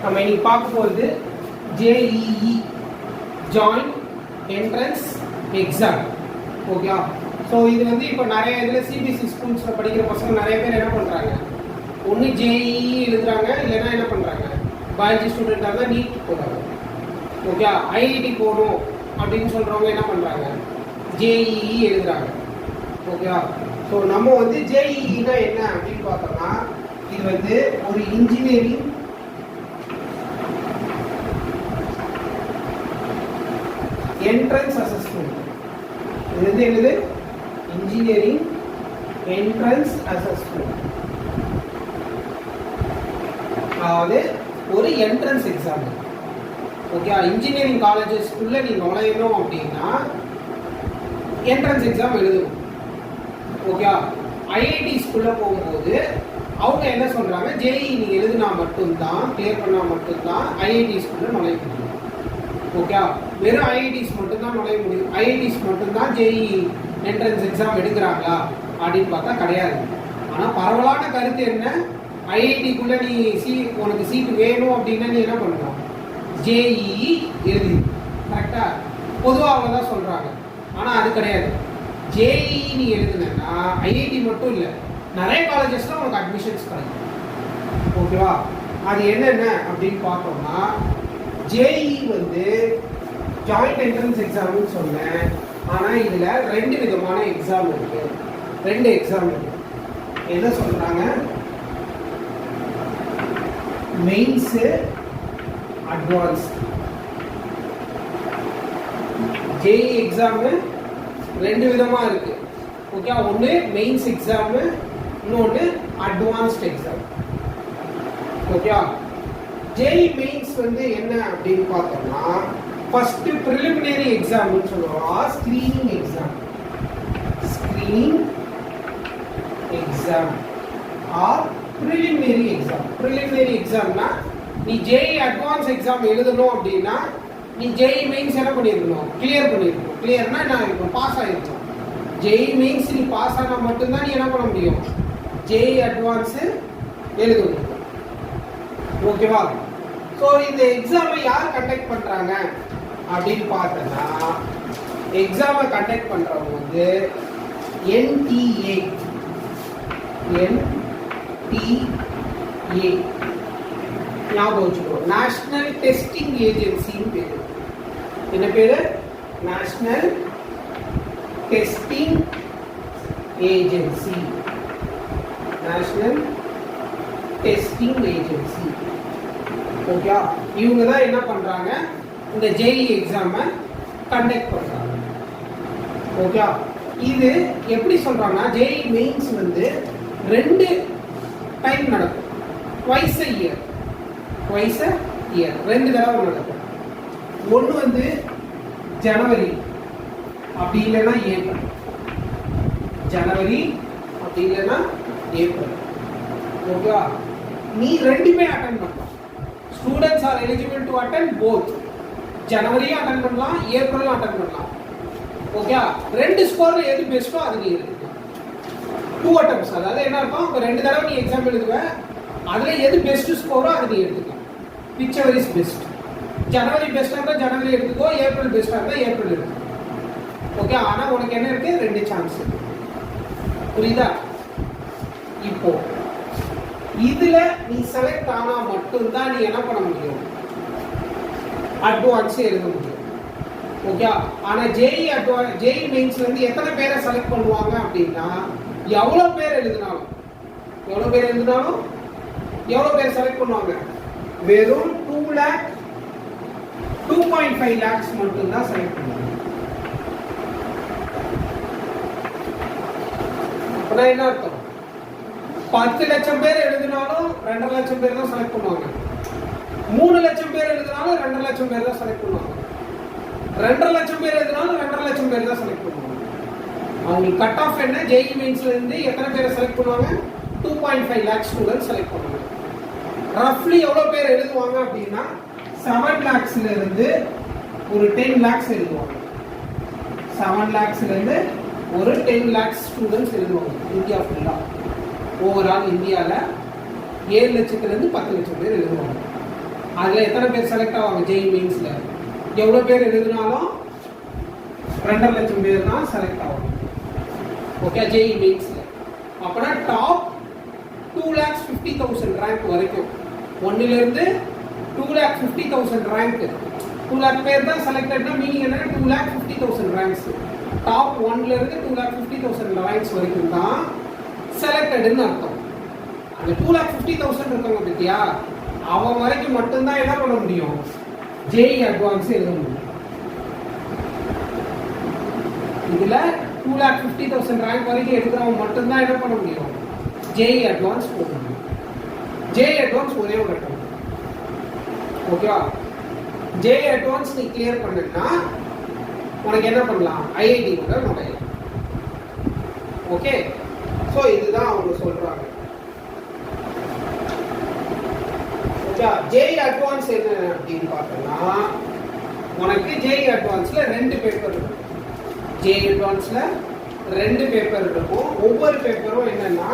நம்ம இன்னைக்கு பார்க்க போகிறது JEE joint entrance exam. Okay, so இது வந்து இப்போ நிறைய இதில் சிபிஎஸ்சி ஸ்கூல்ஸில் படிக்கிற பசங்க நிறைய பேர் என்ன பண்ணுறாங்க, ஒன்று JEE எழுதுறாங்க, இல்லைன்னா என்ன பண்ணுறாங்க, பயாலஜி ஸ்டூடெண்ட்டாக இருந்தால் நீட் போகிறாங்க. ஓகே, IIT போகணும் அப்படின்னு சொல்கிறவங்க என்ன பண்ணுறாங்க, JEE எழுதுறாங்க. ஓகே, ஸோ நம்ம வந்து JEEனா என்ன அப்படின்னு பார்த்தோம்னா, இது வந்து ஒரு இன்ஜினியரிங் என்ட்ரன்ஸ் அசஸ்மெண்ட். இது வந்து என்னது, இன்ஜினியரிங் என்ட்ரன்ஸ் அசஸ்மெண்ட். அதாவது ஒரு என்ட்ரன்ஸ் எக்ஸாம். ஓகே, இன்ஜினியரிங் காலேஜஸ்க்குள்ள நீ நுழையணும் அப்படின்னா என்ட்ரன்ஸ் எக்ஸாம் எழுதணும். ஓகே, IIT ஸ்கூல்ல போகும்போது அவங்க என்ன சொல்றாங்க, JEE நீ எழுதினா மட்டும்தான், கிளியர் பண்ணா மட்டும்தான் IIT ஸ்கூல்ல நுழைய முடியும். ஓகே, வெறும் IITs மட்டும்தான் நுழைய முடியும், IITs மட்டும்தான் JEE என்ட்ரன்ஸ் எக்ஸாம் எடுக்கிறாங்களா அப்படின்னு பார்த்தா கிடையாது. ஆனால் பரவலான கருத்து என்ன, IITக்குள்ள நீ உனக்கு சீட் வேணும் அப்படின்னா நீ என்ன பண்ணணும், JEE எழுதி. கரெக்டா, பொதுவாக அவங்க தான் சொல்றாங்க. ஆனால் அது கிடையாது. JEE நீ எழுதுனா IIT மட்டும் இல்லை, நிறைய காலேஜஸ்ல உனக்கு அட்மிஷன்ஸ் கிடைக்கும். ஓகேவா, அது என்னென்ன அப்படின்னு பார்த்தோம்னா, JEE வந்து ஜாயிண்ட் என்ட்ரன்ஸ் எக்ஸாம்னு சொன்னேன். ஆனால் இதில் ரெண்டு விதமான எக்ஸாம் இருக்கு, ரெண்டு எக்ஸாம் இருக்கு. என்ன சொல்றாங்க, மெயின்ஸு, அட்வான்ஸ். JEE எக்ஸாமு ரெண்டு விதமா இருக்கு. ஓகே, ஒன்று மெயின்ஸ் எக்ஸாமு, இன்னொன்று advanced exam. Okay, JEE mains வந்து என்ன அப்படின்னு பார்த்தோம்னா, ஃபர்ஸ்ட் ப்ரிலிமினரி எக்ஸாம்னு சொல்லுவோம், screening exam. Screening exam or preliminary exam. Preliminary எக்ஸாம்னா நீ JEE அட்வான்ஸ் எக்ஸாம் எழுதணும் அப்படின்னா நீ JEE மெயின்ஸ் என்ன பண்ணிருக்கணும், கிளியர் பண்ணிருக்கணும். கிளியர்னா நான் இப்போ பாஸ் ஆகிருக்கணும். JEE மெயின்ஸ் நீ பாஸ் ஆனால் மட்டும்தான் நீ என்ன பண்ண முடியும், JEE அட்வான்ஸ் எழுத முடியும். ஓகேவா, ஸோ இந்த எக்ஸாமை யார் கண்டக்ட் பண்ணுறாங்க அப்படின்னு பார்த்தோன்னா, எக்ஸாமை கண்டக்ட் பண்ணுறவங்க வந்து NTA. ஞாபகம் வச்சுக்கோ, நேஷனல் டெஸ்டிங் ஏஜென்சின்னு பேரு. என்ன பேரு, national testing agency. National testing agency. Okay, இவங்க தான் என்ன பண்றாங்க, இந்த JEE எக்ஸாமை கண்டக்ட் பண்றாங்க. ஓகே, இது எப்படி சொல்றாங்கன்னா, JEE மெயின்ஸ் வந்து ரெண்டு டைம் நடக்கும், twice a year. ரெண்டு தடவை நடக்கும். ஒன்று வந்து ஜனவரி, அப்படி இல்லைன்னா ஏப்ரல். ஜனவரி அப்படி இல்லைன்னா ஏப்ரல். ஓகே, நீ ரெண்டுமே அட்டன் பண்ணலாம். Students are eligible to attend both. ஜனவரியும் அட்டன் பண்ணலாம், ஏப்ரலும் அட்டன் பண்ணலாம். ஓகே, ரெண்டு ஸ்கோர்ல எது பெஸ்ட்டோ அது நீ எடுத்துக்கலாம். 2 attempts, அதாவது என்ன இருக்கும், இப்போ ரெண்டு தடவை நீ எக்ஸாம் எழுதுவ, அதுல எது பெஸ்ட் ஸ்கோரோ அது நீ எடுத்துக்கலாம். which ever is best. ஜனவரி பெஸ்டா இருந்தா ஜனவரி எடுத்துக்கோ, ஏப்ரல் பெஸ்டா இருந்தா ஏப்ரல் எடுத்துக்கோ. ஓகே, ஆனா உனக்கு என்ன இருக்கு, ரெண்டு சான்ஸ் இருக்கு. புரியுதா? இப்போ இதுல நீ செலக்ட் ஆனா மட்டும்தான் நீ என்ன பண்ண முடியும், அட்வான்ஸ் எழுத முடியும். ஓகே, ஆனா JEE மெயின்ஸ்ல இருந்து எத்தனை பேரை செலக்ட் பண்ணுவாங்க அப்படின்னா, எவ்வளவு பேர் எழுதினாலும் எவ்வளவு பேர் செலக்ட் பண்ணுவாங்க, வெறும் 2.5 lakhs மட்டும் தான் செலக்ட் பண்ணுவாங்க. அப்பனா என்ன அர்த்தம், 10 லட்சம் பேர் எழுதினாலும் 2.5 லட்சம் பேர் தான் செலக்ட் பண்ணுவாங்க. 3 லட்சம் பேர் எழுதினாலும் 2.5 லட்சம் பேர் தான் செலக்ட் பண்ணுவாங்க. 2.5 லட்சம் பேர் எழுதினாலும் 2.5 லட்சம் பேர் தான் செலக்ட் பண்ணுவாங்க. அவங்க கட் ஆஃப் என்ன, JEE மெயின்ஸ்ல இருந்து எத்தனை பேரை செலக்ட் பண்ணுவாங்க, 2.5 lakhs ஸ்டூடெண்ட்ஸ் செலக்ட் பண்ணுவாங்க. ரஃப்லி எவ்வளவு பேர் எழுதுவாங்க அப்படின்னா, 7 lakhsல இருந்து ஒரு 10 lakhs எழுதுவாங்க. 7 lakhsல இருந்து ஒரு 10 lakhs ஸ்டூடெண்ட்ஸ் எழுதுவாங்க இந்தியா ஃபுல்லா. ஓவரால் இந்தியாவில் 7 லட்சத்துலேருந்து 10 லட்சம் பேர் எழுதுவாங்க. அதில் எத்தனை பேர் செலக்ட் ஆவாங்க ஜேஇ மெயின்ஸில்? எவ்வளோ பேர் எழுதினாலும் 2.5 லட்சம் பேர் தான் செலக்ட் ஆகும். ஓகே, ஜேஇ மெயின்ஸில். அப்போனா டாப் 2,50,000 ரேங்க் வரைக்கும், 1லேருந்து 2,50,000 ரேங்க், 2 lakh பேர் தான் செலக்டட்னா மீனிங் என்ன? 2,50,000 ரேங்க்ஸ். டாப் 1லேருந்து 2,50,000 ரேங்க்ஸ் வரைக்கும் தான் செலக்டட்னு அர்த்தம். அந்த 2,50,000 இருக்காங்க பத்தியா, அவன் வரைக்கும் மட்டும்தான் என்ன பண்ண முடியும்? ஜேஇ அட்வான்ஸ் எழுத முடியும். இதுல 2,50,000 ரேங்க் வரைக்கும் எடுக்கிறவங்க மட்டும்தான் என்ன பண்ண முடியும்? ஜேஇ அட்வான்ஸ் போக முடியும். ஜேஇ அட்வான்ஸ் ஒரே ஒரு கட்டம். ஓகேவா? ஜேஇ அட்வான்ஸ் நீ கிளியர் பண்ணா உனக்கு என்ன பண்ணலாம்? ஐஐடி கூட நுழையலாம். ஓகே, ஸோ இதுதான் அவங்க சொல்றாங்க. ஓகே, ஜேஇ அட்வான்ஸ் என்ன அப்படின்னு பார்த்தோம்னா, உனக்கு ஜேஇ அட்வான்ஸ்ல 2 பேப்பர் இருக்கும். ஜேஇ அட்வான்ஸ்ல 2 பேப்பர் இருக்கும். ஒவ்வொரு பேப்பரும் என்னன்னா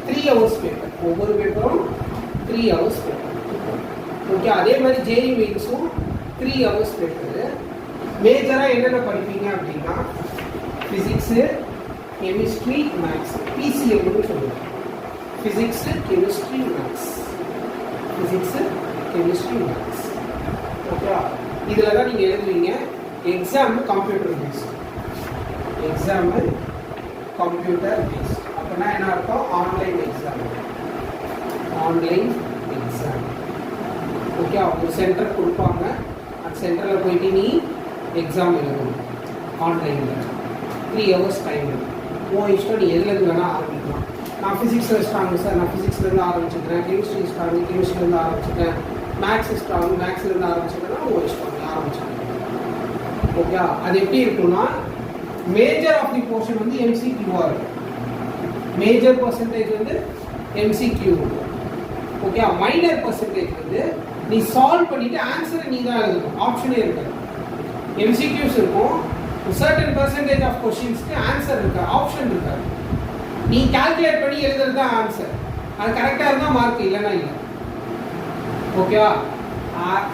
3 hours பேப்பர். ஒவ்வொரு பேப்பரும் 3 hours பேப்பர். ஓகே, அதே மாதிரி ஜேஇ மெயின்ஸும் 3 hours பேப்பர். மேஜரா என்னென்ன படிப்பீங்க அப்படின்னா பிசிக்ஸ், கெமிஸ்ட்ரி, மேத்ஸ். பிசிஎம்னு சொல்லுவாங்க. Physics, chemistry, maths. Physics, chemistry, maths. Okay, இதில் தான் நீங்கள் எழுதுவீங்க. Exam computer based. Exam computer based. அப்படின்னா என்ன அர்த்தம்? Online exam. Online exam. Okay, அவங்க சென்டர் கொடுப்பாங்க. அந்த சென்டரில் போயிட்டு நீ எக்ஸாம் எழுதணும். ஆன்லைனில் 3 hours டைம் இருக்கு. இஷ்டம், நீ எதுலேருந்து வேணால் ஆரம்பிக்கலாம். நான் ஃபிசிக்ஸில் ஸ்ட்ராங்கு சார், நான் ஃபிசிக்ஸ்லேருந்து ஆரம்பிச்சுக்கிறேன். கெமிஸ்ட்ரி ஸ்ட்ராங்கு, கெமிஸ்ட்ரிலேருந்து ஆரம்பிச்சுட்டேன். மேக்ஸ் ஸ்ட்ராங்கு, மேக்ஸ்லேருந்து ஆரம்பிச்சுக்கிறேன்னா இஷ்டம், நீ ஆரம்பிச்சுக்கிறேன். ஓகே, அது எப்படி இருக்குன்னா மேஜர் ஆஃப் தி போர்ஷன் வந்து எம்சிக்யூவாக இருக்கும். மேஜர் பர்சன்டேஜ் வந்து எம்சிக்யூ. ஓகே, மைனர் பர்சன்டேஜ் வந்து நீ சால்வ் பண்ணிட்டு ஆன்சரை நீ தான் எழுதணும். ஆப்ஷனே இருக்காது. எம்சிக்யூஸ் இருக்கும், சர்டன் பர்சன்டேஜ் ஆஃப் கொஸ்டின்ஸ்க்கு ஆன்சர் இருக்காது, ஆப்ஷன் இருக்காது. நீ கால்குலேட் பண்ணி எழுதுறது தான் ஆன்சர். அது கரெக்டாக இருந்தால் மார்க், இல்லைன்னா இல்லை. ஓகேவா?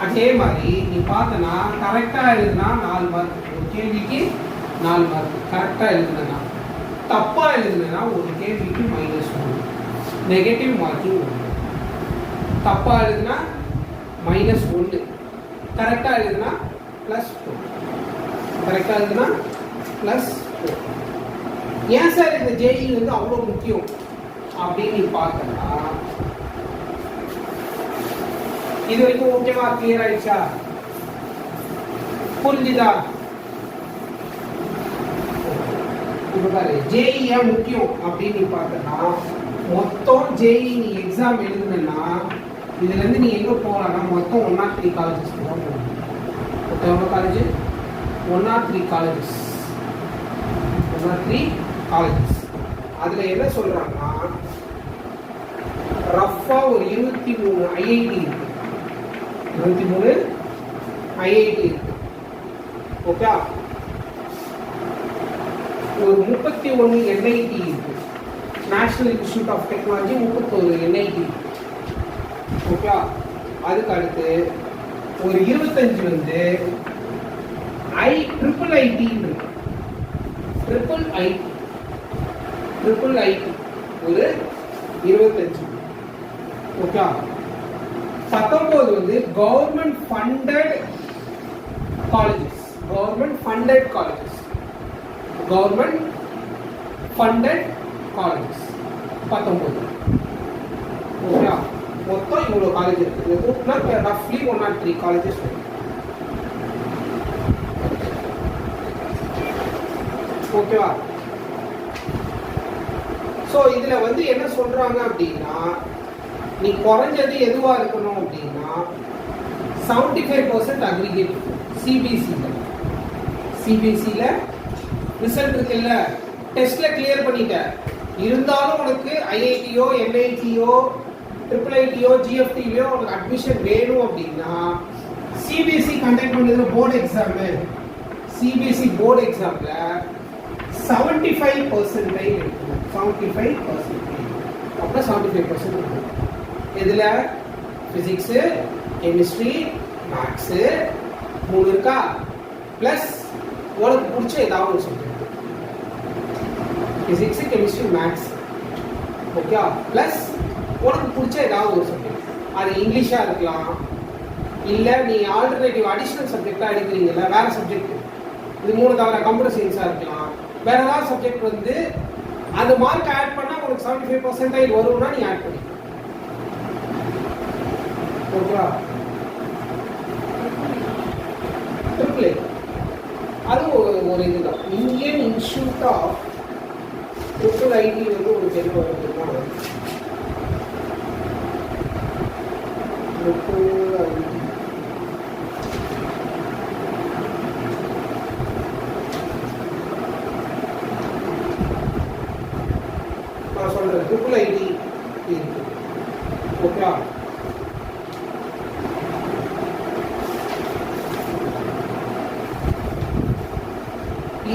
அதே மாதிரி நீ பார்த்தனா கரெக்டாக எழுதுனா 4 மார்க். ஒரு கேள்விக்கு 4 மார்க். கரெக்டாக எழுதுனா. தப்பாக எழுதுனா ஒரு கேள்விக்கு -1. Negative marking 1. தப்பாக எழுதுனா -1. கரெக்டாக எழுதுனா +4. கரெக்டாக எழுதுனா +4. ஏன் சார் இந்த ஜேஇ வந்து அவ்வளோ முக்கியம் அப்படின்னு நீ பார்த்தனா, இது வரைக்கும் ஓகேவா? கிளியர் ஆயிடுச்சா? புரிஞ்சுதா? இப்போ பாரு, ஜேஇ ஏன் முக்கியம் அப்படின்னு நீ பார்த்தனா, மொத்தம் ஜேஇ நீ எக்ஸாம் எழுதுனா இதுல இருந்து நீ எங்க போகலாம்னா மொத்தம் 103 காலேஜஸ் தான் போகணும். மொத்தம் எவ்வளோ காலேஜ்? 103 காலேஜஸ். 103 காலேஜஸ். அதுல என்ன சொல்றாங்கன்னா, ரஃபா ஒரு 23 ஐஐடி இருக்கு. 23 ஐஐடி இருக்கு. ஓகே, ஒரு 31 என்ஐடி இருக்கு. National institute of technology 31 NIT. Okay, அதுக்கு அடுத்து ஒரு 25 வந்து ட்ரிபிள் ஐடி இருக்கு. ட்ரிபிள் ஐடி ஒரு 25. ஓகே, 19 வந்து government funded colleges. Government funded colleges. Government funded colleges 19. Okay, மொத்தம் இவ்வளோ காலேஜ் இருக்கு. இது கூட்டினா ரஃப்லி 103 காலேஜஸ் இருக்கு. ஓகேவா? ஸோ இதில் வந்து என்ன சொல்றாங்க அப்படின்னா, நீ குறைஞ்சது எதுவா இருக்கணும் அப்படின்னா 75% அக்ரிகேட். சிபிஎஸ்சியில் ரிசல்ட் இருக்குல்ல, டெஸ்ட்ல கிளியர் பண்ணிட்ட, இருந்தாலும் உனக்கு ஐஐடியோ, என்ஐடியோ, ட்ரிபிள் ஐடியோ, ஜிஎஃப்டிலையோ உனக்கு அட்மிஷன் வேணும் அப்படின்னா சிபிஎஸ்சி கண்டக்ட் பண்ணதுல போர்டு எக்ஸாமு, சிபிஎஸ்சி போர்டு எக்ஸாம்ல 75% இருக்கும். 75% அப்புறம் 75% இருக்கும். இதில் ஃபிசிக்ஸு, கெமிஸ்ட்ரி மேக்ஸு 3 இருக்கா, ப்ளஸ் உனக்கு பிடிச்ச ஏதாவது ஒரு subject, physics chemistry maths, okay, plus உனக்கு பிடிச்ச ஏதாவது ஒரு சப்ஜெக்ட். அது இங்கிலீஷாக இருக்கலாம், இல்லை நீ ஆல்டர்னேட்டிவ் அடிஷ்னல் சப்ஜெக்டாக எடுக்கிறீங்கல்ல வேறு சப்ஜெக்ட், இது 3 தவிர கம்ப்யூட்டர் சயின்ஸாக இருக்கலாம், வேறு ஏதாவது சப்ஜெக்ட் வந்து அந்த மார்க் ஆட் பண்ணால் உனக்கு 75% வரும்னா நீ ஆட் பண்ணி, ஓகேவா. ட்ரிபிள் அது ஒரு இதுதான். Indian institute of triple IT வந்து ஒரு தெரிய வருதுன்னா நான் சொல்றேன் ட்ரிபிள் ஐடி இருக்கு, okay.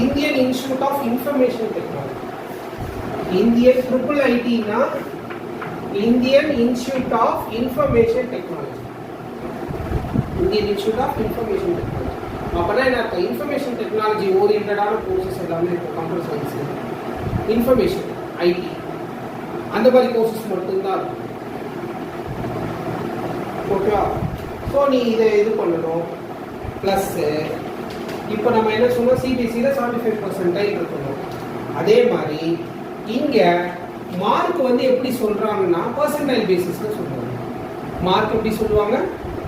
Indian institute of information technology, Indian triple ஐடினா Indian institute of information technology, Indian institute of information technology. அப்போனா என்ன, இன்ஃபர்மேஷன் டெக்னாலஜி ஓரியன்டான கோர்சஸ் எல்லாமே இருக்கும். கம்ப்யூட்டர் சயின்ஸு, இன்ஃபர்மேஷன், ஐடி, அந்த மாதிரி கோர்சஸ் மட்டும்தான் இருக்கும், ஓகேவா. ஸோ நீ இதை இது பண்ணணும். ப்ளஸ்ஸு இப்போ நம்ம என்ன சொன்னோம், சிபிஎஸ்சியில் 75% இருக்கணும். அதே மாதிரி இங்கே மார்க் வந்து எப்படி சொல்கிறாங்கன்னா பர்சன்டைல் பேசிஸில் சொல்லுவாங்க. மார்க் எப்படி சொல்லுவாங்க,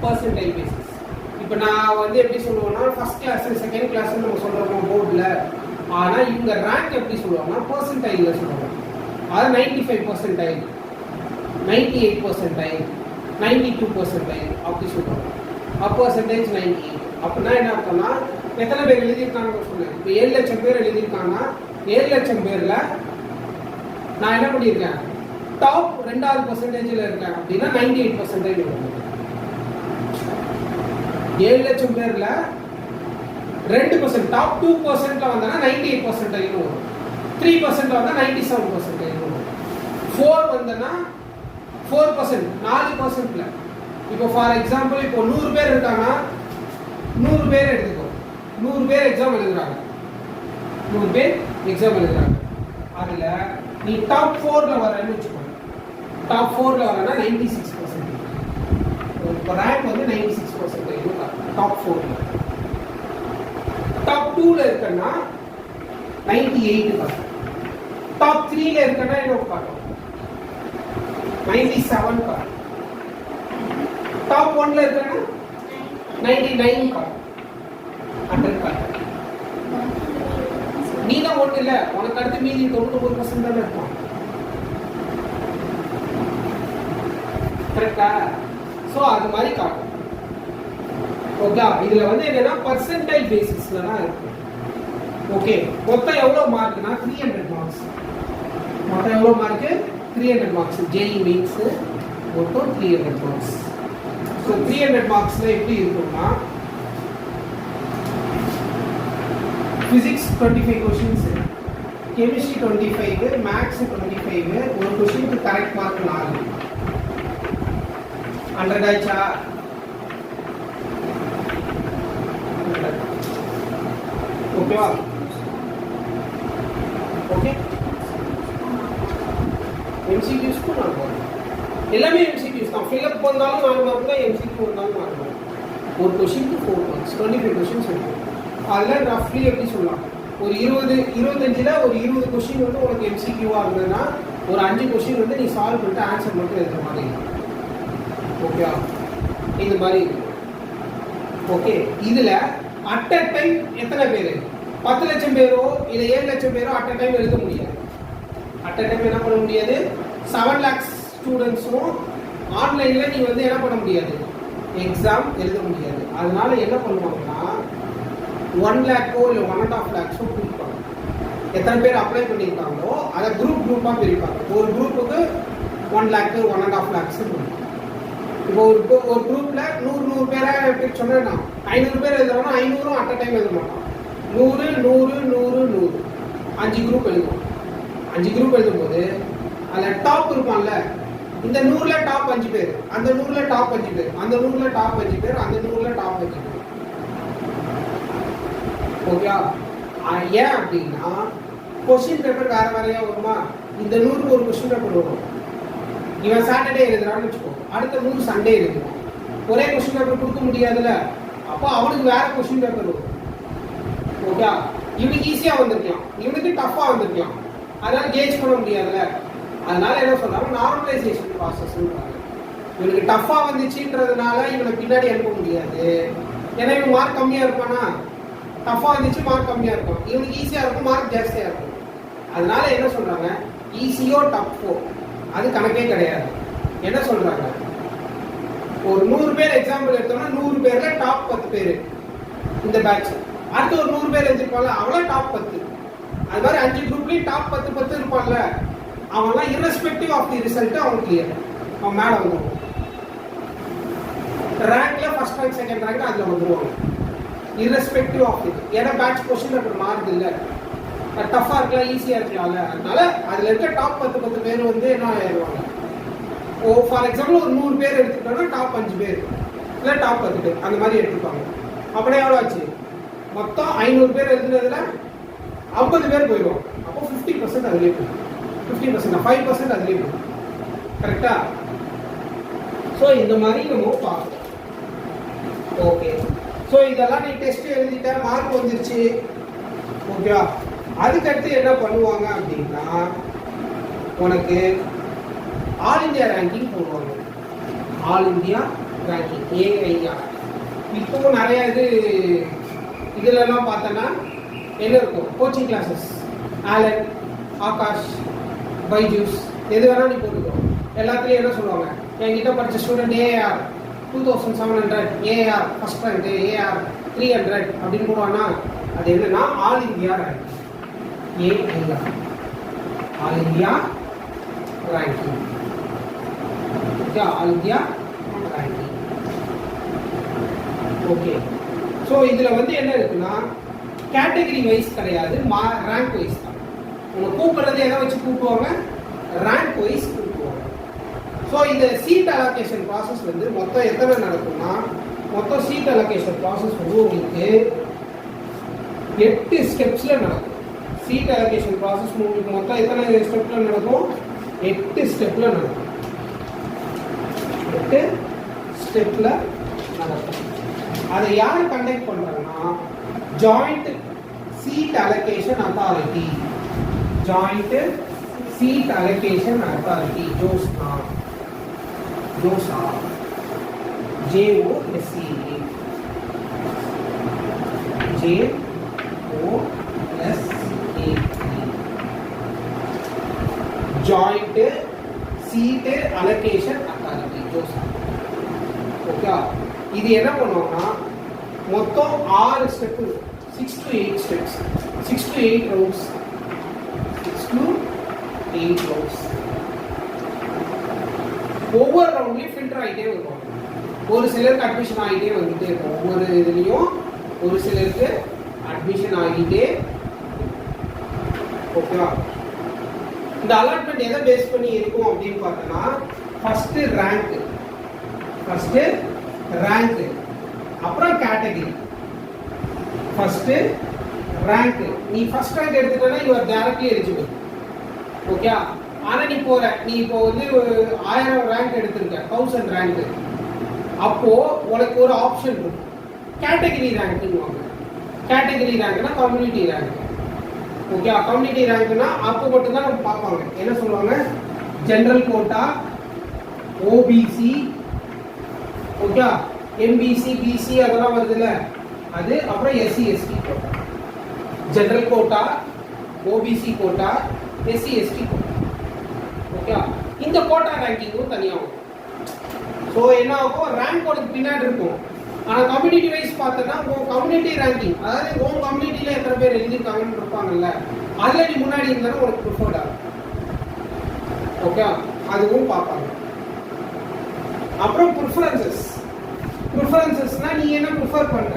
பர்சன்டைல் பேசிஸ். இப்போ நான் வந்து எப்படி சொல்லுவேன்னா ஃபர்ஸ்ட் கிளாஸ் செகண்ட் கிளாஸ்ன்னு நம்ம சொல்கிறோம் போர்டில், ஆனால் இவங்க ரேங்க் எப்படி சொல்லுவாங்கன்னா பர்சன்டைலில் சொல்லுவாங்க. அது 95%, 98%, 92% அப்படி சொல்லுவாங்க. பர்சன்டேஜ் 98. அப்படின்னா என்ன அர்த்தம்னா எத்தனை பேர் எழுதியிருக்காங்க சொன்னேன். இப்போ 7 லட்சம் பேர் எழுதியிருக்காங்கன்னா 7 லட்சம் பேரில் நான் என்ன பண்ணியிருக்கேன், டாப் 2வது பர்சன்டேஜில் இருக்கேன் அப்படின்னா 98% வரும். 7 லட்சம் பேரில் 2%, டாப் 2%ல வந்தா 98% வரும். 3% வந்தா 97% வரும். 4 வந்தனா 4%, 4%ல. இப்போ ஃபார் எக்ஸாம்பிள் இப்போ 100 பேர் இருக்காங்கன்னா 100 பேர் எடுத்துக்கோ, 100 பேர் எக்ஸாம் எழுதுறாங்க, 100 பேர் எக்ஸாம் எழுதுறாங்க. அதில் நீ டாப் 4ல வரேன்னு வச்சுக்கோங்க. டாப் 4ல வரேன்னா 96%. இப்போ ரேங்க் வந்து 96% டாப் 4ல. டாப் 2ல இருக்கன்னா 98%. டாப் 3ல இருக்கன்னா என்ன பார்க்கணும், 97 பார்க்கணும். டாப் 1ல இருக்கன்னா 99 பார்க்கணும், 100 பார்க்கணும். நீ தான் ஒண்ணு இல்லை, உனக்கு அடுத்து மீதி 99% தானே இருக்கும், கரெக்டா. ஸோ அது மாதிரி காட்டும், ஓகே. இதுல வந்து என்னன்னா பர்சன்டைல் பேசிஸ்ல தான் இருக்கு, ஓகே. மொத்தம் எவ்வளவு மார்க்னா 300 மார்க்ஸ். மொத்தம் எவ்வளவு மார்க்கு 300 மார்க்ஸ். ஜேஇ மீன்ஸ் மொத்தம் 300 மார்க்ஸ். ஸோ 300 மார்க்ஸ்ல எப்படி இருக்கும்னா Physics 25 questions, Chemistry 25, Maths 25, ஒரு கொஸ்டினுக்கு கரெக்ட் மார்க் 4. 100 ஆயிச்சா? ஓகேவா? ஓகே. MCQs க்கு நான் போறேன். எல்லாமே MCQs தான். fill up வந்தாலும் 4 மார்க் தான், MCQ வந்தாலும் 4 மார்க். ஒரு கொஸ்டினுக்கு 4 மார்க்ஸ், 25 கொஸ்டின்ஸ் இருக்கு. அதில் ரஃப்லி எப்படி சொல்லலாம், ஒரு 25ல் ஒரு 20 கொஸ்டின் வந்து உனக்கு எம்சிக்யூவாக இருந்ததுன்னா ஒரு 5 கொஸ்டின் வந்து நீ சால்வ் பண்ணிட்டு ஆன்சர் மட்டும் எழுதுற மாதிரி இருக்கும், ஓகேவா. இந்த மாதிரி இருக்கும், ஓகே. இதில் அட் அ டைம் எத்தனை பேர், 10 லட்சம் பேரோ இல்லை 7 லட்சம் பேரோ அட் அ டைம் எழுத முடியாது. அட் அ டைம் என்ன பண்ண முடியாது, 7 lakhs ஸ்டூடெண்ட்ஸும் ஆன்லைனில் நீ வந்து என்ன பண்ண முடியாது, எக்ஸாம் எழுத முடியாது. அதனால என்ன பண்ணுவாங்கன்னா 1 lakhோ இல்லை 1.5 lakhஸோ கொடுப்பாங்க. எத்தனை பேர் அப்ளை பண்ணியிருக்காங்களோ அதை குரூப்பாக பிரிப்பாங்க. ஒரு குரூப்புக்கு 1 lakh 1.5 lakhs கொடுப்பாங்க. இப்போ ஒரு குரூப்பில் 100 பேரை எப்படி சொன்னேன்னா 500 பேர் எழுதுறோம்னா 500 அட் அ டைம் எழுத மாட்டோம். 100 100 100 100 5 குரூப் எழுதுவோம். 5 குரூப் எழுதும்போது அதில் டாப் இருப்பான்ல, இந்த 100ல டாப் 5 பேர், அந்த 100ல டாப் 5 பேர், அந்த 100ல டாப் 5 பேர், அந்த 100ல டாப் 5 பேர். ஓகே, ஏன் அப்படின்னா கொஸ்டின் பேப்பர் வேற வேறையா வருமா? இந்த 100க்கு ஒரு கொஸ்டின் பேப்பர் வரும். இவன் சாட்டர்டே எழுதுறான்னு வச்சுக்கோ, அடுத்த 100 சண்டே எழுதுவான். ஒரே கொஸ்டின் பேப்பர் கொடுக்க முடியாதுல்ல, அப்போ அவனுக்கு வேற கொஸ்டின் பேப்பர் வரும். ஓகே, இவனுக்கு ஈஸியா வந்திருக்கலாம், இவனுக்கு டஃபா வந்திருக்கலாம், அதனால கேஜ் பண்ண முடியாதுல்ல. அதனால என்ன சொல்றாங்க, நார்மலைசேஷன் ப்ராசஸ்ன்றாங்க. இவனுக்கு டஃபா வந்துச்சுன்றதுனால இவனை பின்னாடி அனுப்ப முடியாது. ஏன்னா இவன் மார்க் கம்மியா இருப்பானா, டஃபா வந்துச்சு மார்க் கம்மியா இருக்கும், இவனுக்கு ஈஸியா இருக்கும் மார்க் ஜாஸ்தியா இருக்கும். அதனால என்ன சொல்றாங்க, ஈஸியோ டஃபோ அது கணக்கே கிடையாது. என்ன சொல்றாங்க, ஒரு 100 பேர் எக்ஸாம்பிள் எடுத்தோம்னா 100 பேர்ல டாப் 10 பேர் இந்த பேட்ச், அடுத்து ஒரு 100 பேர் எடுத்துருப்பாங்க, அவ்வளோ டாப் 10. அது மாதிரி 5 குரூப்லயும் டாப் 10 இருப்பான்ல, அவன்லாம் irrespective ஆஃப் தி ரிசல்ட் அவன் கிளியர், அவன் மேல வந்துடுவான். ரேங்க்ல ஃபர்ஸ்ட் ரேங்க் செகண்ட் ரேங்க் அதுல வந்துடுவாங்க irrespective ஆஃப் இது. ஏன்னா பேட்ச் கொஸ்டின் பேப்பர் மாறுது இல்ல, டஃபா இருக்கலாம் ஈஸியா இருக்கலாம்ல, அதனால அதுல இருக்க டாப் 10 பேர் வந்து என்ன ஆயிடுவாங்க. ஓ ஃபார் எக்ஸாம்பிள் ஒரு 100 பேர் எடுத்துக்கிட்டோம்னா டாப் 5 பேர் இல்லை டாப் 10 பேர் அந்த மாதிரி எடுத்துப்பாங்க. அப்படியே எவ்வளோ ஆச்சு, மொத்தம் 500 பேர் எழுதுனதுல 50 பேர் போயிடுவோம். அப்போ 50% அதுலேயே போயிடும், 50% 5% அதுலேயே போயிடும். கரெக்டா? ஸோ இந்த மாதிரி நம்ம பார்க்கணும். ஓகே, ஸோ இதெல்லாம் நீ டெஸ்ட் எழுதிட்ட, மார்க் வந்துருச்சு. ஓகேவா? அதுக்கடுத்து என்ன பண்ணுவாங்க அப்படின்னா, உனக்கு ஆல் இந்தியா ரேங்கிங் போடுவாங்க. All India ranking AIR. இப்போ நிறைய இதுலலாம் பார்த்தோன்னா என்ன இருக்கும், கோச்சிங் கிளாஸஸ், ஆலன், ஆகாஷ், பைஜூஸ், எது வேணாலும் நீ போட்டுக்கோ. எல்லாத்துலேயும் என்ன சொல்லுவாங்க, என்கிட்ட படித்த student AIR 2700, AIR first rank, AIR 300 அப்படின்னு போடுவானா, அது என்னன்னா all India ranking. AIR all India ranking. Okay, all India ranking. Okay, so இதில் வந்து என்ன இருக்குன்னா கேட்டகரி வைஸ் கிடையாது, ரேங்க் வைஸ் தான். உங்களை கூப்பிடுறது எதை வச்சு கூப்பிடுவாங்க, ரேங்க் வைஸ் கூப்பிடுவாங்க. ஸோ இந்த சீட் அலோகேஷன் ப்ராசஸ் வந்து மொத்தம் எத்தனை நடக்கும்னா, மொத்தம் சீட் அலோகேஷன் ப்ராசஸ் வந்து உங்களுக்கு 8 ஸ்டெப்ஸில் நடக்கும். சீட் அலோகேஷன் ப்ராசஸ் உங்களுக்கு மொத்தம் எத்தனை ஸ்டெப்பில் நடக்கும், 8 ஸ்டெப்பில் நடக்கும். 8 ஸ்டெப்பில் நடக்கும். அதை யார் கண்டக்ட் பண்ணுறாங்கன்னா, joint seat allocation authority. Joint seat allocation authority, ஜோஸ்னா, JoSAA, JOSA, joint seat allocation authority, JoSAA. Okay, இது என்ன பண்ணுவோம்னா மொத்தம் 6 step, 6 to 8 steps, 6 to 8 rounds, 6 to 8 rounds. ஒவ்வொரு ரவுண்ட்லையும் ஃபில்டர் ஆகிட்டே வருவாங்க. ஒரு சிலருக்கு அட்மிஷன் ஆகிட்டே வந்துட்டே இருக்கும், ஒவ்வொரு இதுலேயும் ஒரு சிலருக்கு அட்மிஷன் ஆகிட்டே. ஓகேவா? இந்த அலாட்மெண்ட் எதை பேஸ் பண்ணி இருக்கும் அப்படின்னு பார்த்தோன்னா, ஃபர்ஸ்ட் ரேங்க், அப்புறம் கேட்டகரி. ஃபர்ஸ்ட் ரேங்க், நீ ஃபர்ஸ்ட் ரேங்க் எடுத்துட்டனா you are directly eligible. Okay, ஆனா நீ இப்போ வந்து 1000 ரேங்க் எடுத்திருக்க, 1000 ரேங்க், அப்போ உனக்கு ஒரு ஆப்ஷன் இருக்கும், கேட்டகரி ரேங்க்னுவாங்க. கேட்டகரி ரேங்க்னா கம்யூனிட்டி ரேங்க். ஓகே, கம்யூனிட்டி ரேங்க்னா அப்போ மட்டும் தான் நம்ம பார்ப்பாங்க. என்ன சொல்லுவாங்க, general quota, OBC, okay, MBC, BC அதெல்லாம் வருதுல்ல அது, அப்புறம் SC ST quota. General quota, OBC quota, SC ST quota. Okay, இந்த கோட்டா ரேங்கிங்கும் தனியாகும். ஸோ என்ன ஆகும், ரேங்க் உனக்கு பின்னாடி இருக்கும். ஆனால் கம்யூனிட்டி வைஸ் பார்த்தோன்னா உன் கம்யூனிட்டி ரேங்கிங், அதாவது உன் கம்யூனிட்டியில் எத்தனை பேர் எழுதியிருக்காங்கன்னு இருப்பாங்கல்ல, அதில் நீ முன்னாடி இருந்தாலும் உனக்கு ப்ரிஃபர்ட் ஆகும். ஓகே, அதுவும் பார்ப்பாங்க. அப்புறம் ப்ரிஃபரன்சஸ்னா நீ என்ன ப்ரிஃபர் பண்ற,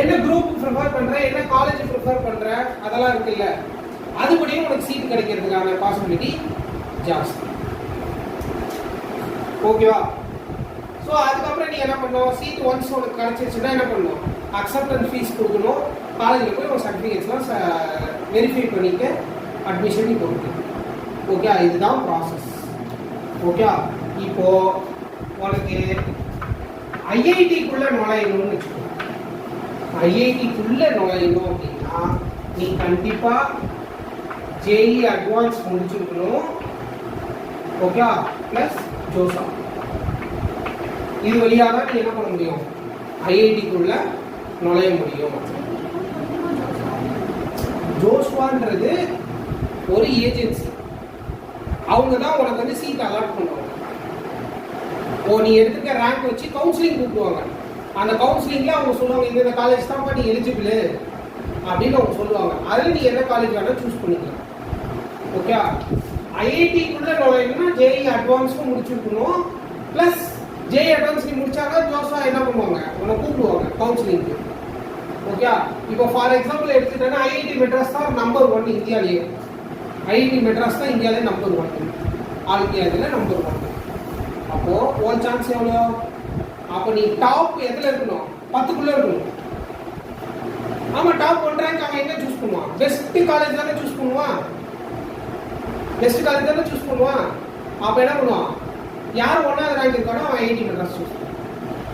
என்ன குரூப் ப்ரிஃபர் பண்ற, என்ன காலேஜ் ப்ரிஃபர் பண்ற, அதெல்லாம் இருக்குல்ல, அதுபடியும் உனக்கு சீட் கிடைக்கிறதுக்கான பாசிபிலிட்டி ஜாஸ்தி. ஓகேவா? ஸோ அதுக்கப்புறம் நீ என்ன பண்ணணும், சீட் ஒன்ஸ் உனக்கு கிடச்சிருச்சுன்னா என்ன பண்ணணும், அக்செப்டன்ஸ் ஃபீஸ் கொடுக்கணும், காலேஜில் போய் ஒரு சர்டிஃபிகேட்ஸ்லாம் வெரிஃபை பண்ணிட்டு அட்மிஷன் நீ கொடுக்கணும். ஓகே, இதுதான் ப்ராசஸ். ஓகே, இப்போ உனக்கு ஐஐடிக்குள்ளே நுழையணும்னு வச்சுக்கோ. ஐஐடிக்குள்ளே நுழையணும் அப்படின்னா நீ கண்டிப்பாக ஜேஇ அட்வான்ஸ் முடிச்சிருக்கணும். Okay, plus JoSAA. இது வழியாக தான் நீ என்ன பண்ண முடியும், ஐஐடிக்குள்ள நுழைய முடியும். ஜோஸ்வான்றது ஒரு ஏஜென்சி, அவங்க தான் உனக்கு வந்து சீட் அலாட் பண்ணுவாங்க. நீ எடுத்துக்க ரேங்க் வச்சு கவுன்சிலிங் கூப்பிடுவாங்க. அந்த கவுன்சிலிங்ல அவங்க சொல்லுவாங்க இந்த காலேஜ் தான் நீ எலிஜிபிள் அப்படின்னு அவங்க சொல்லுவாங்க. அதில் நீ என்ன காலேஜ் வேணா சூஸ் பண்ணிக்கலாம். ஓகே, ஐஐடிக்குள்ள நுழையணும்னா ஜேஇ அட்வான்ஸும் முடிச்சிருக்கணும். ப்ளஸ் ஜேஇ அட்வான்ஸ் நீ முடிச்சாங்க ஜோஸா என்ன பண்ணுவாங்க, உன்னை கூப்பிடுவாங்க கவுன்சிலிங்க்கு. ஓகே, இப்போ ஃபார் எக்ஸாம்பிள் எடுத்துட்டேன்னா ஐஐடி மெட்ராஸ் தான் நம்பர் 1 இந்தியாவிலேயே. ஐஐடி மெட்ராஸ் தான் இந்தியாவிலே நம்பர் 1, ஆல் இந்தியாவில் நம்பர் 1. அப்போ உன் சான்ஸ் எவ்வளோ? அப்போ நீ டாப் எதில் இருக்கணும், 10க்குள்ளே இருக்கணும். ஆமாம், டாப் 1 ரேங்க் அவன் என்ன சூஸ் பண்ணுவான், பெஸ்ட் காலேஜ் தானே சூஸ் பண்ணுவான். பெஸ்ட் காலேஜ் தானே சூஸ் பண்ணுவான். அப்போ என்ன பண்ணுவான், யார் 1வது ரேங்க் இருக்கானோ அவன் ஐஐடி மெட்ராஸ் சூஸ் பண்ணுவான்.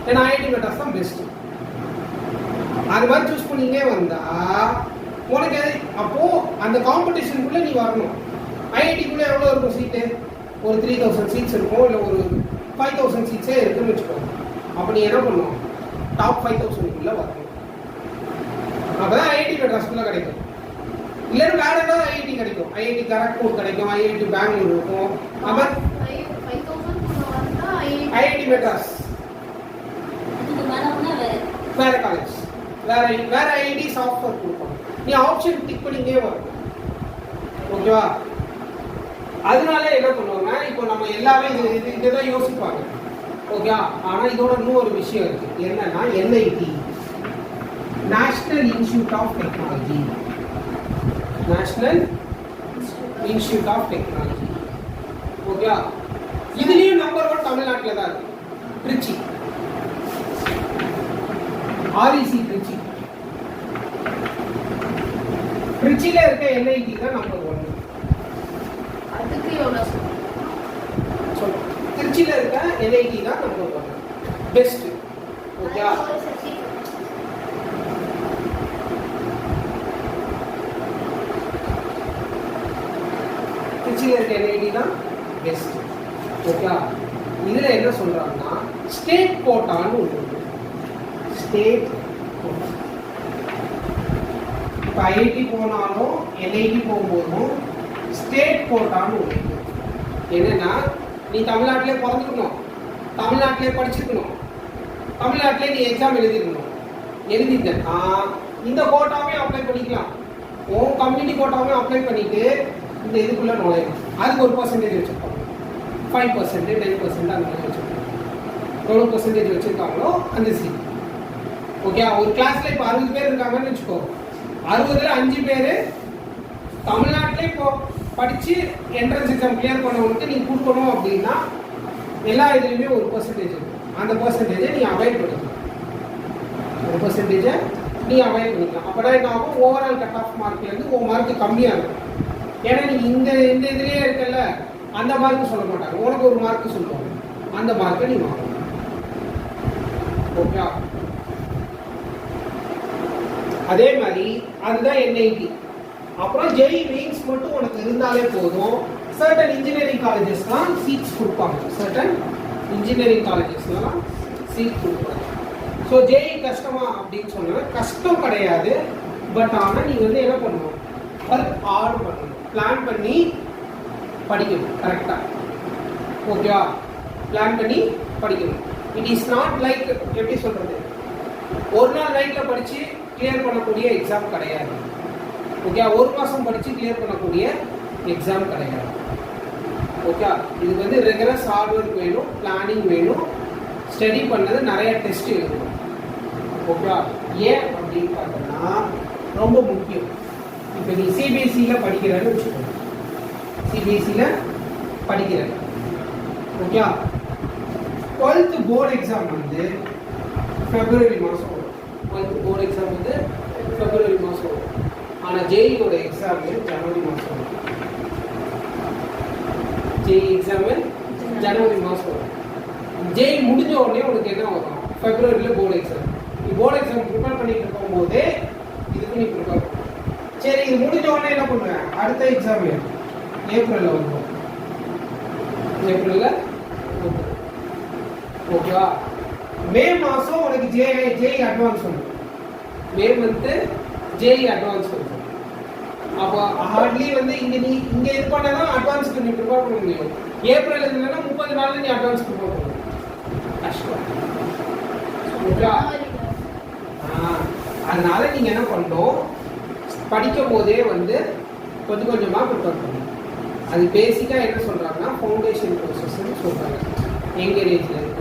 ஏன்னா ஐஐடி மெட்ராஸ் தான் பெஸ்ட். அது மாதிரி சூஸ் பண்ணிங்கே வந்தா உனக்கு அப்போ அந்த காம்படிஷனுக்குள்ள நீ வரணும். ஐஐடிக்குள்ள எவ்வளோ இருக்கும் சீட்டு, ஒரு 3000 சீட்ஸ் இருக்கும், இல்லை ஒரு 5000 சீட்ஸே இருக்குன்னு வச்சுக்கோங்க. அப்போ நீ என்ன பண்ணணும், டாப் 5000க்குள்ள வரணும். அப்போதான் ஐஐடி மெட்ராஸ்க்குள்ள கிடைக்கும். இல்லைன்னா வேற ஏதாவது ஐஐடி கிடைக்கும், ஐஐடி கரக்பூர் கிடைக்கும், ஐஐடி பெங்களூர் இருக்கும். அப்புறம் ஐஐடி மெட்ராஸ் வேற காலேஜ், வேற ஐஐடிஸ் ஆஃபர் கொடுப்பாங்க. நீ ஆப்ஷன் டிக் பண்ணிட்டே வரும். ஓகேவா? அதனால என்ன பண்ணுவாங்க, இப்போ நம்ம எல்லாமே இதுதான் யோசிப்பாங்க. ஓகே, ஆனா இதோட இன்னும் ஒரு விஷயம் இருக்கு. என்னன்னா NIT, national institute of technology. National institute of technology. Okay, இதுலயும் நம்பர் 1 தமிழ்நாட்டில் தான் இருக்கு, திருச்சி. ஆர்இசி திருச்சி. திருச்சியில இருக்க என்ஐடி தான் நம்பர் 1. அதுக்கு எவ்வளோ சொல்லுங்க, திருச்சியில இருக்க என்ஐடி தான் நம்பர் 1 பெஸ்ட். ஓகே, திருச்சியில இருக்க என்ஐடி தான் பெஸ்ட். ஓகே, இதுல என்ன சொல்றாங்கன்னா ஸ்டேட் கோட்டான்னு ஒன்று. State quota. இப்போ ஐஐடி போனாலும் என்ஐடி போகும்போதும் ஸ்டேட் கோட்டான்னு ஒன்று. என்னன்னா நீ தமிழ்நாட்டிலே பிறந்துக்கணும், தமிழ்நாட்டிலே படிச்சிருக்கணும், தமிழ்நாட்டிலே நீ எக்ஸாம் எழுதிருக்கணும். எழுதிட்டேன்னா இந்த கோட்டாவே அப்ளை பண்ணிக்கலாம். உன் கம்யூனிட்டி கோட்டாவே அப்ளை பண்ணிட்டு இந்த இதுக்குள்ள நுழையணும். அதுக்கு ஒரு பர்சன்டேஜ் வச்சுருப்பாங்க, 5%, 9% அந்த மாதிரி வச்சுருப்பாங்க. எவ்வளோ பர்சன்டேஜ் வச்சுருக்காங்களோ அந்த சீட். ஓகே, ஒரு கிளாஸ்ல இப்போ 60 பேர் இருக்காங்கன்னு வச்சுக்கோ. 60ல் 5 பேர் தமிழ்நாட்டிலே இப்போ படிச்சு என்ட்ரன்ஸ் எக்ஸாம் கிளியர் பண்ணவங்களுக்கு நீ கொடுக்கணும் அப்படின்னா எல்லா இதுலையுமே ஒரு பர்சன்டேஜ் இருக்கும். அந்த பர்சன்டேஜை நீ அவாய்ட் பண்ணிக்கலாம். ஒரு பர்சன்டேஜை நீ அவாய்ட் பண்ணிக்கலாம். அப்போதான் என்ன ஆகும், ஓவரால் கட் ஆஃப் மார்க்லேருந்து உன் மார்க் கம்மியாக இருக்கும். ஏன்னா நீ இந்த இதுலேயே இருக்கல, அந்த மார்க்கு சொல்ல மாட்டாங்க, உனக்கு ஒரு மார்க்கு சொல்லுவாங்க. அந்த மார்க்கை நீ வாங்கணும். ஓகே, அதே மாதிரி அதுதான் என்ஐடி. அப்புறம் ஜேஇ மெயின்ஸ் மட்டும் உனக்கு இருந்தாலே போதும். சர்டன் இன்ஜினியரிங் காலேஜஸ்லாம் சீட்ஸ் கொடுப்பாங்க. சர்டன் இன்ஜினியரிங் காலேஜஸ்லாம் சீட் கொடுப்பாங்க. ஸோ ஜேஇ கஷ்டமா அப்படின்னு சொன்னா கஷ்டம் கிடையாது. பட் ஆனால் நீ வந்து என்ன பண்ணணும், ஒர்க் ஹார்ட் பண்ணணும், பிளான் பண்ணி படிக்கணும் கரெக்டாக. ஓகேவா? பிளான் பண்ணி படிக்கணும். இட் இஸ் நாட் லைக் எப்படி சொல்றது, ஒரு நாள் நைட்டில் படித்து கிளியர் பண்ணக்கூடிய எக்ஸாம் கிடையாது. ஓகே, ஒரு மாதம் படித்து கிளியர் பண்ணக்கூடிய எக்ஸாம் கிடையாது. ஓகே, இது வந்து ரெகுலர் ஹார்ட் ஒர்க் வேணும், பிளானிங் வேணும், ஸ்டடி பண்ணது நிறைய டெஸ்ட் எழுதணும். ஓகே, ஏன் அப்படின்னு பார்த்தோன்னா ரொம்ப முக்கியம். இப்போ நீ சிபிஎஸ்சியில் படிக்கிறன்னு வச்சுக்கோங்க, சிபிஎஸ்சியில் படிக்கிறேன். ஓகே, 12th போர்டு எக்ஸாம் வந்து பிப்ரவரி மாதம் வரும். 12th போர்டு எக்ஸாம் வந்து பிப்ரவரி மாதம் வரும். ஆனால் ஜேஇயோட எக்ஸாம் ஜனவரி மாதம் வரும். ஜேஇ எக்ஸாமு ஜனவரி மாதம் வரும். ஜேஇ முடிஞ்ச உடனே உனக்கு என்ன வரும்? பிப்ரவரியில் போர்டு எக்ஸாம். நீ போர்டு எக்ஸாம் ப்ரிப்பேர் பண்ணிட்டு இருக்கும்போதே இதுக்கு நீ ப்ரிப்பேர் பண்ண. சரி, இது முடிஞ்ச உடனே என்ன பண்ணுவேன்? அடுத்த எக்ஸாம் ஏப்ரலில் வந்துடும். ஏப்ரலில் ஓகேவா? மே மாதம் உனக்கு ஜேஇ அட்வான்ஸ் வந்துடும். மே மந்த்து ஜேஇ அட்வான்ஸ் வந்துடும். அப்போ ஹார்ட்லி வந்து நீ இங்கே இது பண்ணாதான் அட்வான்ஸ்க்கு நீ ப்ரிப்பேர் பண்ண முடியும். ஏப்ரல் இல்லைன்னா 30 நாளில் நீ அட்வான்ஸ் ப்ரிப்பேர் பண்ண முடியும். கஷ்டம். ஓகேவா? அதனால நீங்கள் என்ன பண்ணணும்? படிக்கும் போதே வந்து கொஞ்சம் கொஞ்சமாக ப்ரிப்பேர் பண்ணணும். அது பேசிக்காக என்ன சொல்கிறாங்கன்னா ஃபவுண்டேஷன் கோர்சஸ்ன்னு சொல்கிறாங்க. எங்கள் ஏஜில் இருக்கு.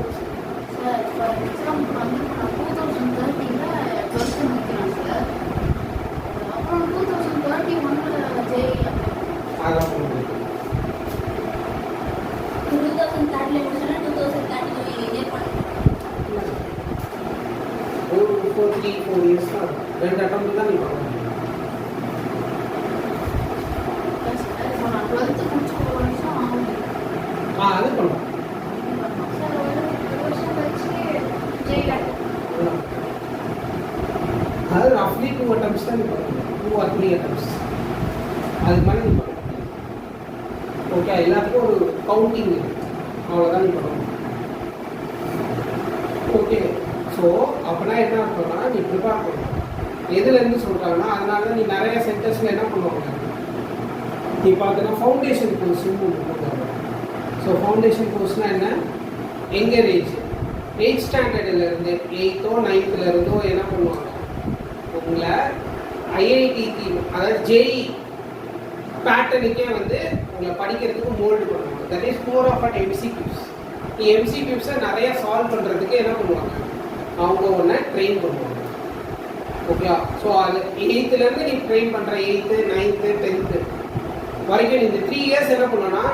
அதான் ஒரு 4 இயர்ஸ் தான் 2 அட்டம் தான் நீ பண்ண முடியும். அது பண்ணலாம். அது ரஃப்லி 2 attempts தான் நீ பண்ண முடியும். 2 or 3 attempts அது மாதிரி நீ பண்ண முடியும். ஓகே, எல்லாத்துக்கும் ஒரு கவுண்டிங் அவ்வளோதான் நீ பண்ண முடியும். ஓகே, ஸோ அப்படின்னா என்ன அர்த்தம்னா நீ ப்ரிப்பேர் பண்ணணும். எதுலேருந்து சொல்கிறாங்கன்னா அதனால தான் நீ நிறைய சென்டர்ஸில் என்ன பண்ணுவாங்க, நீ பார்த்தீங்கன்னா ஃபவுண்டேஷன் கோர்ஸ்ன்னு ஒன்று போடுவாங்க. ஸோ ஃபவுண்டேஷன் கோர்ஸ்னால் என்ன? எங்கர் ஏஜ் 8th ஸ்டாண்டர்ட்லேருந்து 8th 9th என்ன பண்ணுவாங்க, உங்களை ஐஐடிக்கு அதாவது ஜேஇ பேட்டர்னுக்கே வந்து உங்களை படிக்கிறதுக்கு மோல்டு பண்ணுவாங்க. That is more of at MCQs. எம்சிக்யூஸை நிறைய சால்வ் பண்ணுறதுக்கு என்ன பண்ணுவாங்க, அவங்க ஒன்றை ட்ரெயின் பண்ணுவாங்க. ஓகே, ஸோ அது 8th நீ ட்ரெயின் பண்ணுற 8th 9th 10th வரைக்கும் இந்த 3 இயர்ஸ் என்ன பண்ணோன்னா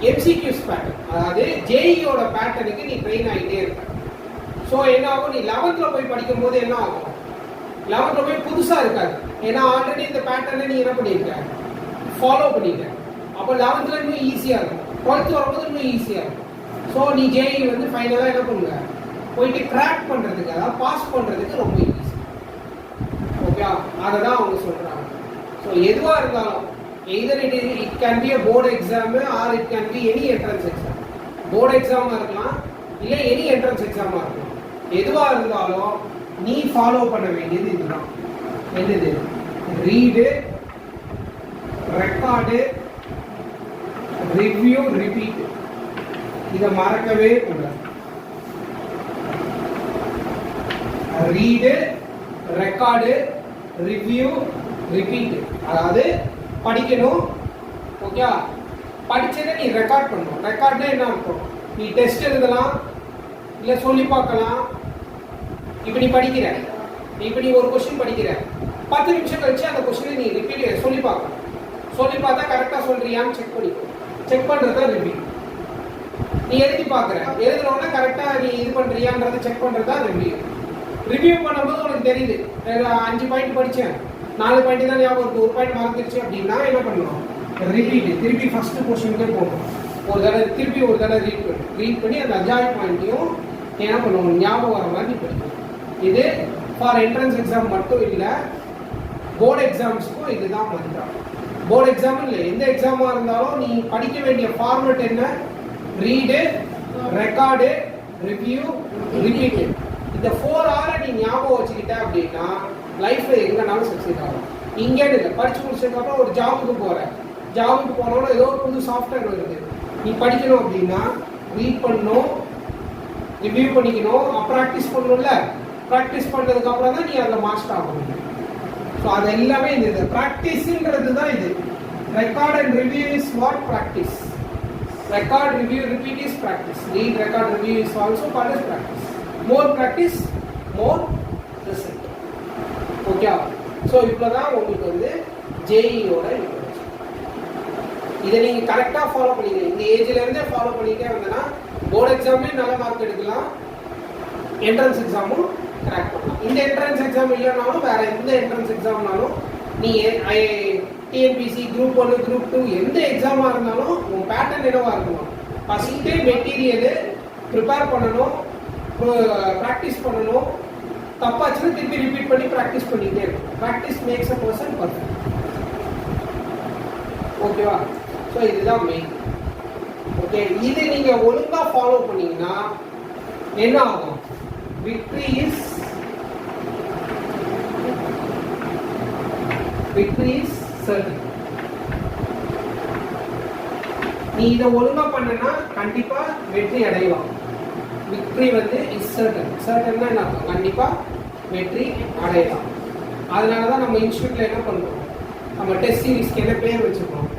எம்சிக்யூஸ் பேட்டர்ன், அதாவது ஜேஇயோட பேட்டர்னுக்கு நீ ட்ரெயின் ஆகிட்டே இருக்க. ஸோ என்ன ஆகும், நீ 11th போய் படிக்கும் போது என்ன ஆகும், 11th போய் புதுசாக இருக்காது. ஏன்னா ஆல்ரெடி இந்த பேட்டர்னை நீ என்ன பண்ணியிருக்க, ஃபாலோ பண்ணியிருக்க. அப்போ 11th இன்னும் ஈஸியாக இருக்கும், 12th வரும்போது இன்னும் ஈஸியாக இருக்கும். ஸோ நீ ஜேஇ வந்து ஃபைனலாக என்ன பண்ணுங்க, போயிட்டு கிராக் பண்ணுறதுக்கு அதாவது பாஸ் பண்ணுறதுக்கு ரொம்ப ஈஸி. ஓகே, அதை தான் அவங்க சொல்கிறாங்க. ஸோ எதுவாக இருந்தாலும் either it can be a board exam or it can be any entrance exam. board exam இருக்கலாம் இல்லை any entrance exam இருக்கலாம். எதுவாக இருந்தாலும் நீ ஃபாலோ பண்ண வேண்டியது இதுதான். என்னது? Read, record, review, repeat. இதை மறக்கவே கூடாது. Read, record, review, repeat. அதாவது படிக்கணும். ஓகே, படிச்சதை நீ ரெக்கார்ட் பண்ணணும். ரெக்கார்ட்னா என்ன இருக்கும், நீ டெஸ்ட் எழுதலாம் இல்லை சொல்லி பார்க்கலாம். இப்போ நீ படிக்கிற, இப்போ நீ ஒரு கொஸ்டின் படிக்கிற, 10 நிமிஷம் கழிச்சு அந்த கொஸ்டினை நீ ரிப்பீட் சொல்லி பார்க்கணும். சொல்லி பார்த்தா கரெக்டாக சொல்றியான்னு செக் பண்ணிக்கோ. செக் பண்ணுறது தான் ரிவ்யூ. நீ எழுதி பார்க்குற, எழுதுனோன்னா கரெக்டாக நீ இது பண்ணுறியான்றதை செக் பண்ணுறது தான் ரிவ்யூ. ரிவ்யூ பண்ணும்போது உனக்கு தெரியுது 5 பாயிண்ட் படித்தேன், 4 பாயிண்ட் தான் ஞாபகம் இருக்கு, 1 பாயிண்ட் மறந்துருச்சு அப்படின்னா என்ன பண்ணணும், ரிப்பீட். திருப்பி ஃபர்ஸ்ட் கொஸ்டினுக்கே போகணும். ஒரு தடவை திருப்பி ஒரு தடவை ரீட் பண்ணி அந்த 5வது பாயிண்ட்டையும் என்ன பண்ணுவோம், ஞாபகம் வர மாதிரி படிக்கணும். இது ஃபார் என்ட்ரன்ஸ் எக்ஸாம் மட்டும் இல்லை, போர்டு எக்ஸாம்ஸுக்கும் இதுதான் பண்ணுறாங்க. போர்டு எக்ஸாம் இல்லை, எந்த எக்ஸாமாக இருந்தாலும் நீ படிக்க வேண்டிய ஃபார்மேட் என்ன, ரீடு, ரெக்கார்டு, ரிவ்யூ, ரிப்பீட். இந்த 4 ஆரை நீ ஞாபகம் வச்சுக்கிட்ட அப்படின்னா லைஃப்ல எங்கனாலும் சக்சஸ் ஆகும். இங்கே இல்லை, படிச்சு முடிச்சதுக்கப்புறம் ஒரு ஜாபுக்கு போற, ஜாபுக்கு போனோம்னா ஏதோ ஒரு புது சாஃப்ட்வேர் வருது, நீ படிக்கணும் அப்படின்னா ரீட் பண்ணணும், ரிவ்யூ பண்ணிக்கணும், ப்ராக்டிஸ் பண்ணணும்ல. ப்ராக்டிஸ் பண்ணதுக்கு அப்புறம் தான் நீ அதில் மாஸ்டர் ஆக முடியும். ஸோ அது எல்லாமே இந்த ப்ராக்டிஸ்ன்றது தான் இது. Record and review is what practice. Record, review, repeat is practice. Read, record, review is also part of practice. More practice more result. Okay, so இப்போ தான் உங்களுக்கு வந்து ஜேஇயோட இதை நீங்கள் கரெக்டாக ஃபாலோ பண்ணிக்கிறீங்க. இந்த ஏஜ்லேருந்தே ஃபாலோ பண்ணிகிட்டே வந்தேன்னா போர்டு எக்ஸாம்லேயும் நல்ல மார்க் எடுக்கலாம், என்ட்ரன்ஸ் எக்ஸாமும் கிராக் பண்ணலாம். இந்த என்ட்ரன்ஸ் எக்ஸாம் இல்லைனாலும் வேற எந்த என்ட்ரன்ஸ் எக்ஸாம்னாலும் நீ டிஎன்பிசி குரூப் 1 குரூப் 2 எந்த எக்ஸாமாக இருந்தாலும் உன் பேட்டர்ன் என்னவா இருக்கணும், ஃபஸ்ட்டே மெட்டீரியலு ப்ரிப்பேர் பண்ணணும், ப்ராக்டிஸ் பண்ணணும், தப்பாச்சுன்னா திருப்பி ரிப்பீட் பண்ணி ப்ராக்டிஸ் பண்ணிக்கிட்டே இருக்கும். Practice makes a person perfect. ஓகேவா? ஸோ இதுதான் மெயின். ஓகே, இது நீங்கள் ஒழுங்காக ஃபாலோ பண்ணீங்கன்னா என்ன ஆகும்? Victory is certain. நீ இதை ஒழுங்கா பண்ணனா கண்டிப்பா வெற்றி அடையலாம். விக்டரி வந்து இஸ் சர்டன். சர்டன்னா என்ன அர்த்தம்? கண்டிப்பா வெற்றி அடையலாம். அதனால தான் நம்ம இன்ஸ்டியூட்ல என்ன பண்றோம், நம்ம டெஸ்ட் சீரிஸ்க்கு என்ன பேர் வச்சிருக்கோம்?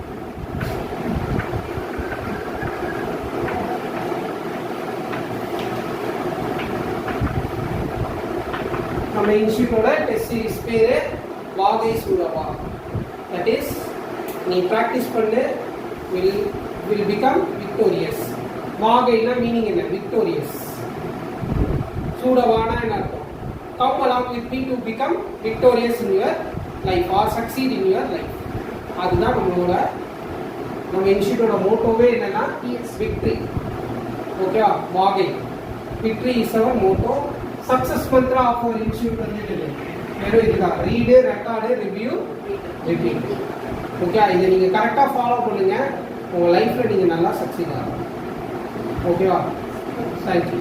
நம்ம இன்ஸ்டியூட்டோட டெஸ்ட் சீரிஸ் பேரு வாகை சூடவா. தட் இஸ் நீ ப்ராக்டிஸ் பண்ணு, will become victorious. வாகைனா மீனிங் என்ன? விக்டோரியஸ். சூடவானா என்ன அர்த்தம்? Come along with me to become victorious in your life or succeed in your life. அதுதான் நம்ம இன்ஸ்டியூட்டோட மோட்டோவே என்னன்னா விக்டரி. ஓகேவா? வாகை victory is our motto. Success mantra of our institute வந்து வெறும் இதுதான், read, record, review, repeat. Okay, இதை நீங்கள் கரெக்டாக ஃபாலோ பண்ணுங்கள், உங்கள் லைஃப்பில் நீங்கள் நல்லா சக்சீட் ஆகும். ஓகேவா? தேங்க்யூ.